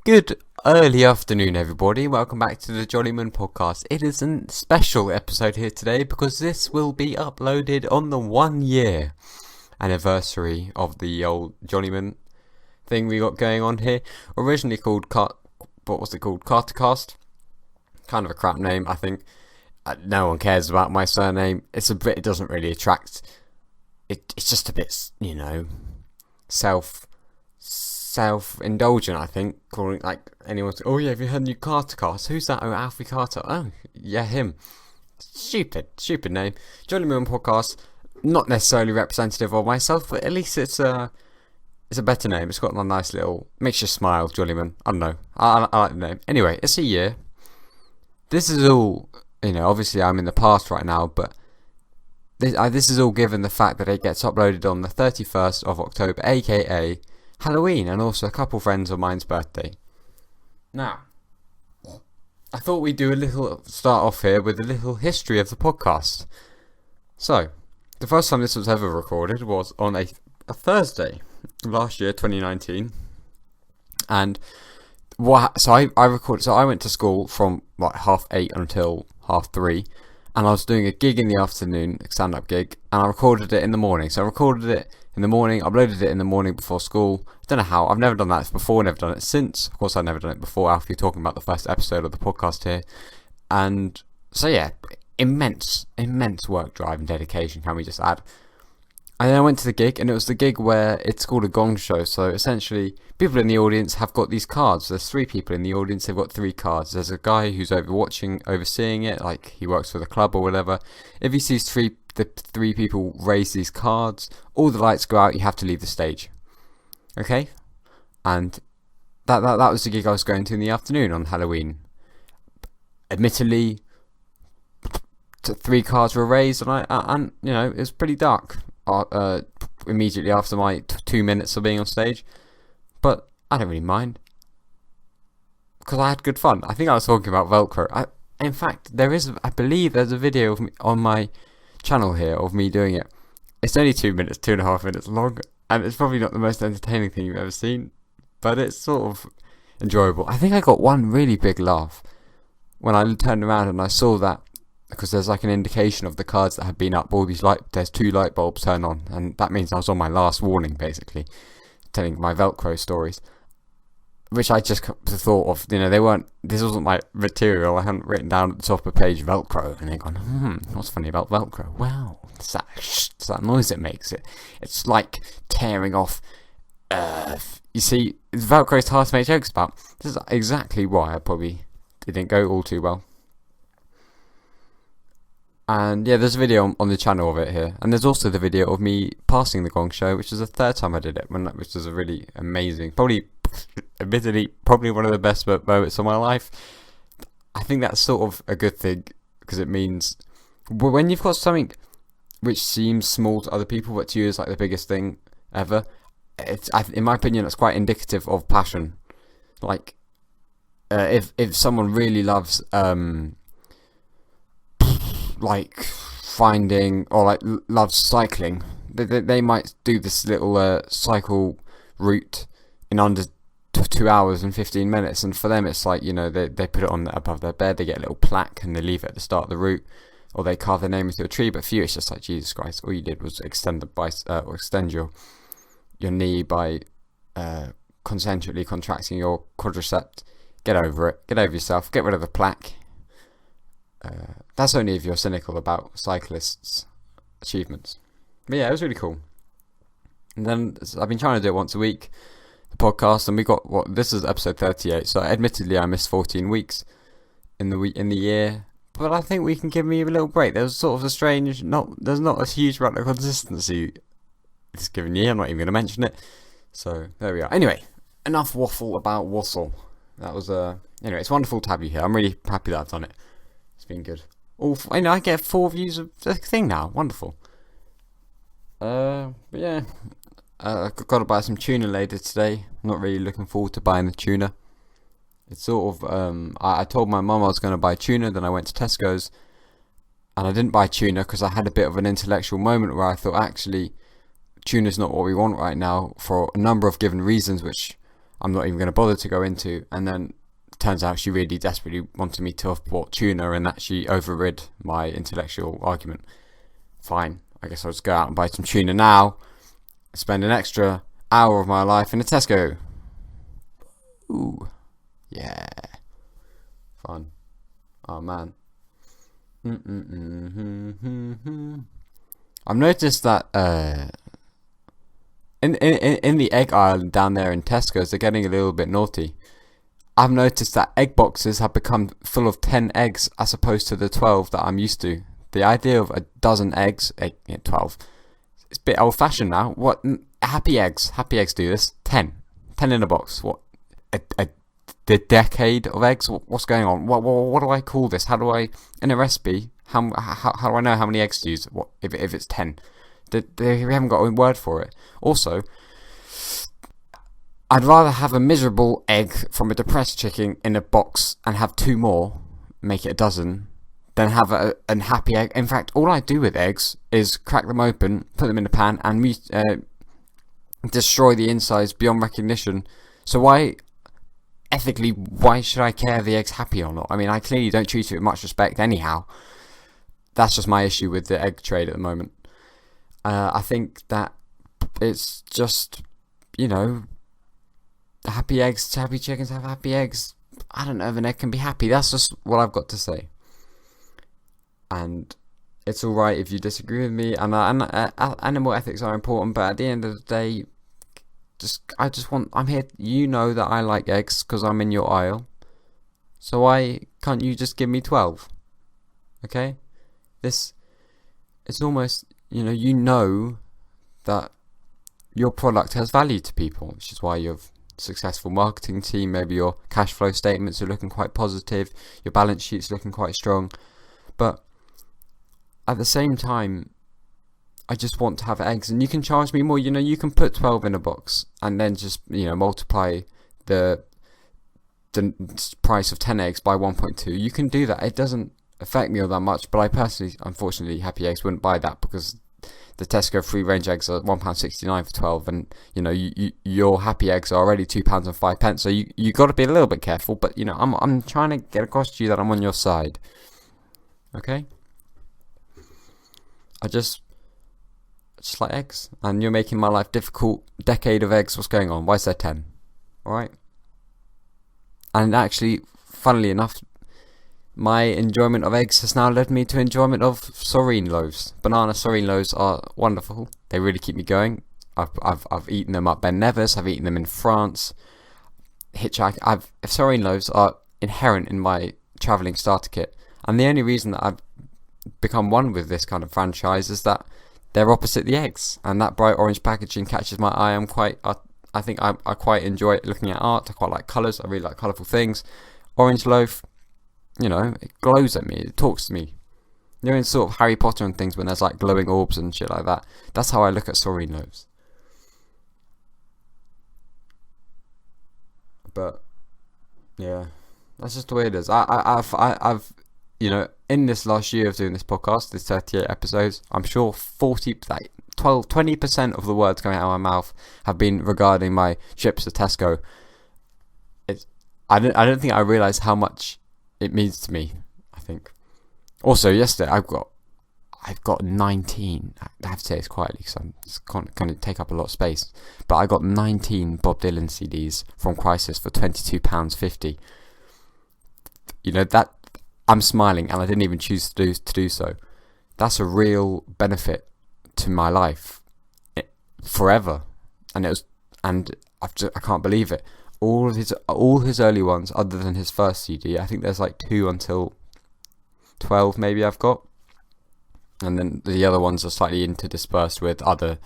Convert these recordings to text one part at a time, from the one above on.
Good early afternoon, everybody. Welcome back to the Jollymun Podcast. It is a special episode here today because this will be uploaded on the 1 year anniversary of the old Jollymun thing we got going on here. Originally called Cartercast. Kind of a crap name, I think. No one cares about my surname. It doesn't really attract. It's just a bit, self-indulgent, I think, calling like anyone. Oh yeah, have you heard the new Cartercast? Who's that? Oh, Alfie Carter. Oh yeah, him. Stupid name. Jollymun Podcast. Not necessarily representative of myself, but at least it's a better name. It's got a nice little, makes you smile. Jollymun. I don't know. I like the name. Anyway, it's a year. This is all, obviously I'm in the past right now, but this is all given the fact that it gets uploaded on the 31st of October, aka Halloween, and also a couple friends of mine's birthday. Now, I thought we'd do start off here with a little history of the podcast. So, the first time this was ever recorded was on a Thursday last year, 2019, and I went to school from like 8:30 until 3:30, and I was doing a gig in the afternoon, a stand-up gig, and I recorded it in the morning. So I recorded it in the morning, uploaded it in the morning before school. I don't know how. I've never done that before, never done it since. Of course, I've never done it before. Alfie talking about the first episode of the podcast here. And so, yeah, immense work drive and dedication, can we just add. And then I went to the gig, and it was the gig where it's called a gong show. So essentially, people in the audience have got these cards. There's 3 people in the audience. They've got 3 cards. There's a guy who's overseeing it, like he works for the club or whatever. If he sees the 3 people raise these cards, all the lights go out. You have to leave the stage. Okay, and that was the gig I was going to in the afternoon on Halloween. Admittedly, 3 cards were raised, and it was pretty dark. Immediately after my 2 minutes of being on stage, but I don't really mind because I had good fun. I think I was talking about Velcro. In fact, I believe there's a video of me on my channel here of me doing it. It's only 2.5 minutes long, and it's probably not the most entertaining thing you've ever seen, but it's sort of enjoyable. I think I got one really big laugh when I turned around and I saw that. Because there's like an indication of the cards that have been up. There's 2 light bulbs turn on, and that means I was on my last warning, basically, telling my Velcro stories, which I just thought of. This wasn't my material. I hadn't written down at the top of the page Velcro, and they're going, what's funny about Velcro? Well, it's that noise it makes. It's like tearing off. You see, Velcro is hard to make jokes about. This is exactly why I probably didn't go all too well. And yeah, there's a video on the channel of it here, and there's also the video of me passing the gong show, which is the 3rd time I did it, which was a really amazing, admittedly, probably one of the best moments of my life. I think that's sort of a good thing, because it means when you've got something which seems small to other people, but to you is like the biggest thing ever, in my opinion, it's quite indicative of passion. Like, if someone really loves, like finding or like loves cycling, they might do this little cycle route in under 2 hours and 15 minutes, and for them it's like, they put it on above their bed, they get a little plaque and they leave it at the start of the route, or they carve their name into a tree. But for you it's just like, Jesus Christ, all you did was extend your knee by concentrically contracting your quadriceps. Get over it, get over yourself, get rid of the plaque. That's only if you're cynical about cyclists' achievements. But yeah, it was really cool. And then I've been trying to do it once a week, the podcast, and we got this is episode 38. So admittedly, I missed 14 weeks in the year, but I think we can give me a little break. There's sort of there's not a huge amount of consistency this given year. I'm not even going to mention it. So there we are. Anyway, enough waffle about Wassel. That was anyway. It's wonderful to have you here. I'm really happy that I've done it. It's been good. I get 4 views of the thing now. Wonderful. But yeah, I've got to buy some tuna later today. I'm not really looking forward to buying the tuna. It's sort of, I told my mum I was going to buy tuna, then I went to Tesco's, and I didn't buy tuna because I had a bit of an intellectual moment where I thought, actually, tuna's not what we want right now for a number of given reasons, which I'm not even going to bother to go into. And then turns out she really desperately wanted me to have bought tuna, and that she overrid my intellectual argument. Fine, I guess I'll just go out and buy some tuna now, spend an extra hour of my life in a Tesco. Ooh, yeah, fun. Oh man. I've noticed that in the egg aisle down there in Tesco's, they're getting a little bit naughty. I've noticed that egg boxes have become full of 10 eggs as opposed to the 12 that I'm used to. The idea of a dozen eggs, 12, it's a bit old-fashioned now. What? Happy eggs do this. 10 in a box. What? The decade of eggs? What's going on? What do I call this? How do I, in a recipe, how do I know how many eggs to use? What if it's 10? We haven't got a word for it. Also, I'd rather have a miserable egg from a depressed chicken in a box and have 2 more, make it a dozen, than have a happy egg. In fact, all I do with eggs is crack them open, put them in a pan, and destroy the insides beyond recognition. So ethically, why should I care if the egg's happy or not? I mean, I clearly don't treat it with much respect anyhow. That's just my issue with the egg trade at the moment. I think that it's just, happy eggs, happy chickens have happy eggs. I don't know if an egg can be happy. That's just what I've got to say. And it's alright if you disagree with me. And animal ethics are important, but at the end of the day, I'm here. You know that I like eggs because I'm in your aisle. So why can't you just give me 12? Okay? It's almost, you know that your product has value to people, which is why you have a successful marketing team. Maybe your cash flow statements are looking quite positive, your balance sheet's looking quite strong. But at the same time, I just want to have eggs, and you can charge me more. You can put 12 in a box and then just multiply the price of 10 eggs by 1.2. You can do that. It doesn't affect me all that much, but I personally, unfortunately, Happy Eggs wouldn't buy that because the Tesco free range eggs are £1.69 for 12, and your Happy Eggs are already £2.05. So you got to be a little bit careful. But I'm trying to get across to you that I'm on your side. Okay. I just like eggs, and you're making my life difficult. Decade of eggs. What's going on? Why is there 10? All right. And actually, funnily enough, my enjoyment of eggs has now led me to enjoyment of saurine loaves. Banana saurine loaves are wonderful. They really keep me going. I've eaten them at Ben Nevis. I've eaten them in France. Saurine loaves are inherent in my travelling starter kit, and the only reason that I've become one with this kind of franchise is that they're opposite the eggs, and that bright orange packaging catches my eye. I think I quite enjoy looking at art. I quite like colours. I really like colourful things. Orange loaf, it glows at me. It talks to me. In sort of Harry Potter and things when there's like glowing orbs and shit like that. That's how I look at saurine loaves. But yeah, that's just the way it is. I've in this last year of doing this podcast, this 38 episodes, I'm sure 20% of the words coming out of my mouth have been regarding my trips to Tesco. I don't think I realised how much it means to me. I think. Also, yesterday I've got 19. I have to say it's quietly because it's going to take up a lot of space. But I got 19 Bob Dylan CDs from Crisis for £22.50. That. I'm smiling, and I didn't even choose to do so. That's a real benefit to my life, forever. And I can't believe it. All his early ones, other than his first CD, I think there's like 2 until 12 maybe I've got, and then the other ones are slightly interdispersed with other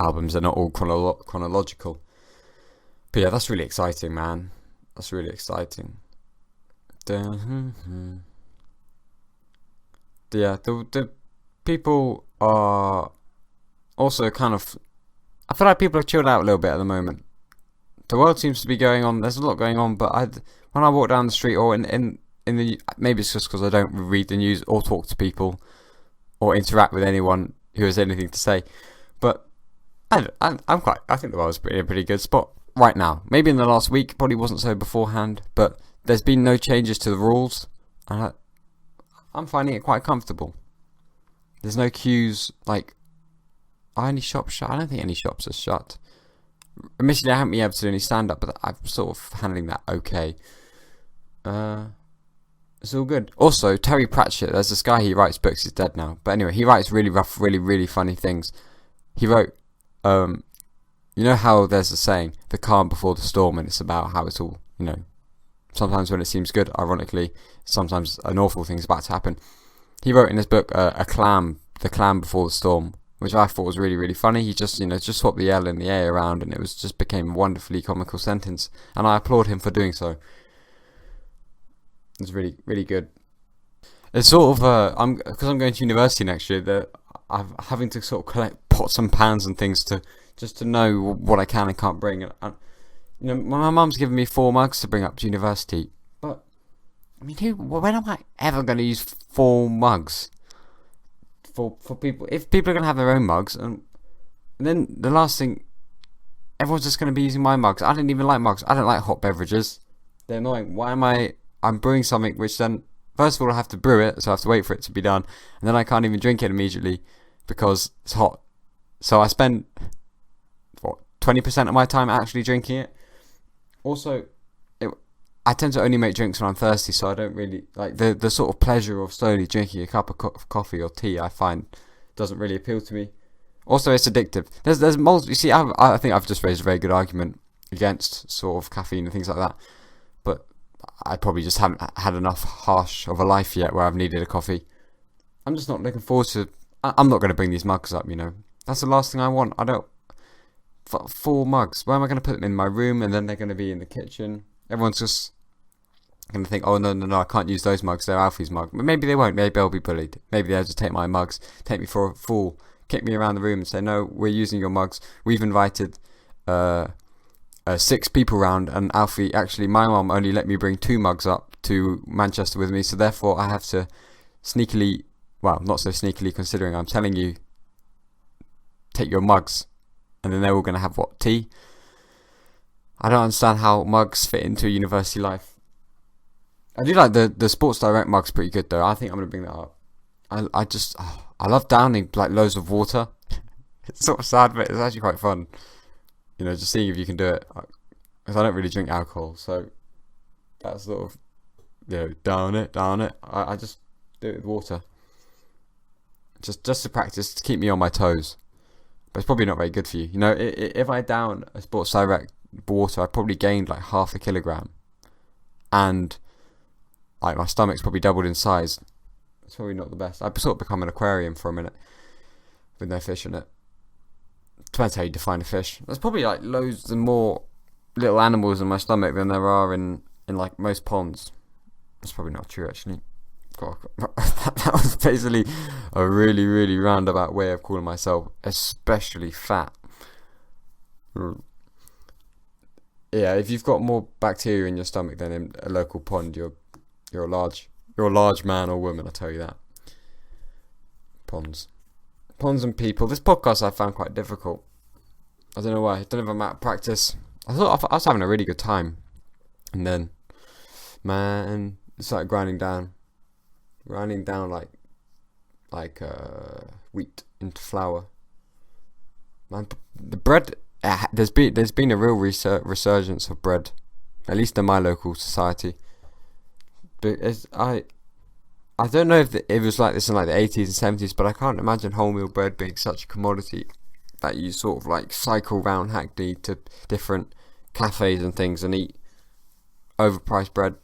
albums. They're not all chronological. But yeah, that's really exciting, man. That's really exciting. Yeah, the people are also kind of. I feel like people have chilled out a little bit at the moment. The world seems to be going on. There's a lot going on, but when I walk down the street or in the, maybe it's just because I don't read the news or talk to people or interact with anyone who has anything to say. But I think the world's in a pretty good spot. right now. Maybe in the last week, probably wasn't so beforehand, but there's been no changes to the rules, and I'm finding it quite comfortable. There's no queues, like, are any shops shut? I don't think any shops are shut. Admittedly, I haven't been able to do any stand-up, but I'm sort of handling that okay. It's all good. Also, Terry Pratchett, there's this guy, he writes books, he's dead now. But anyway, he writes really rough, really, really funny things. He wrote, you know how there's a saying, the calm before the storm, and it's about how it's all, sometimes when it seems good, ironically, sometimes an awful thing's about to happen. He wrote in his book, the clam before the storm, which I thought was really, really funny. He just swapped the L and the A around, and it just became a wonderfully comical sentence, and I applaud him for doing so. It's really, really good. It's sort of, because I'm going to university next year, that I'm having to sort of collect pots and pans and things to know what I can and can't bring. And my mum's given me 4 mugs to bring up to university, but I mean, when am I ever going to use 4 mugs for people? If people are going to have their own mugs, and then the last thing, everyone's just going to be using my mugs. I don't even like mugs. I don't like hot beverages. They're annoying. Why am I'm brewing something which then, first of all, I have to brew it, so I have to wait for it to be done, and then I can't even drink it immediately because it's hot. So I spend 20% of my time actually drinking it. Also, I tend to only make drinks when I'm thirsty, so I don't really like the sort of pleasure of slowly drinking a cup of coffee or tea. I find doesn't really appeal to me. Also, it's addictive. There's multiple. You see, I think I've just raised a very good argument against sort of caffeine and things like that, but I probably just haven't had enough harsh of a life yet where I've needed a coffee. I'm just not looking forward to. I'm not going to bring these mugs up. That's the last thing I want. I don't. 4 mugs. Where am I going to put them in my room? And then they're going to be in the kitchen. Everyone's just going to think, oh no, I can't use those mugs. They're Alfie's mug. But maybe they won't. Maybe I'll be bullied. Maybe they'll just take my mugs, take me for a fool, kick me around the room and say, no, we're using your mugs. We've invited 6 people round, and Alfie, actually my mum only let me bring 2 mugs up to Manchester with me, so therefore I have to sneakily, well, not so sneakily considering I'm telling you, take your mugs, and then they're all going to have tea? I don't understand how mugs fit into university life. I do like the Sports Direct mug's pretty good though. I think I'm going to bring that up. I love downing like loads of water. It's sort of sad, but it's actually quite fun. Just seeing if you can do it. Because I don't really drink alcohol, so that's sort of, down it. I just do it with water. Just to practice, to keep me on my toes. But it's probably not very good for you. If I down a Sports Direct water, I probably gained like 0.5 kilogram. And like my stomach's probably doubled in size. It's probably not the best. I've sort of become an aquarium for a minute with no fish in it. Depends how you define a fish. There's probably like loads and more little animals in my stomach than there are in like most ponds. That's probably not true actually. God, that was basically a really, really roundabout way of calling myself especially fat. Yeah, if you've got more bacteria in your stomach than in a local pond, you're a large man or woman, I tell you that. Ponds and people. This podcast I found quite difficult. I don't know why. I don't know if I'm out of practice. I thought I was having a really good time, and then, man, it started grinding down like wheat into flour. Man, the bread. There's been a real resurgence of bread, at least in my local society. But I don't know if it was like this in like the 80s and 70s, but I can't imagine wholemeal bread being such a commodity that you sort of like cycle round Hackney to different cafes and things and eat overpriced bread.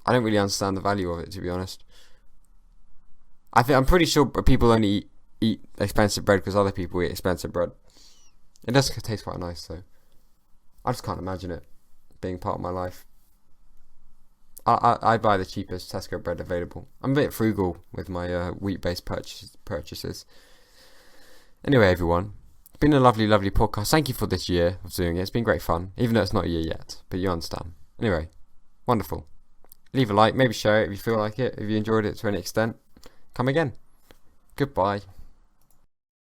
I don't really understand the value of it, to be honest. I'm pretty sure people only eat expensive bread because other people eat expensive bread. It does taste quite nice though. I just can't imagine it being part of my life. I buy the cheapest Tesco bread available. I'm a bit frugal with my wheat-based purchases. Anyway, everyone, it's been a lovely, lovely podcast. Thank you for this year of doing it. It's been great fun, even though it's not a year yet, but you understand. Anyway, wonderful. Leave a like, maybe share it if you feel like it. If you enjoyed it to any extent, come again. Goodbye.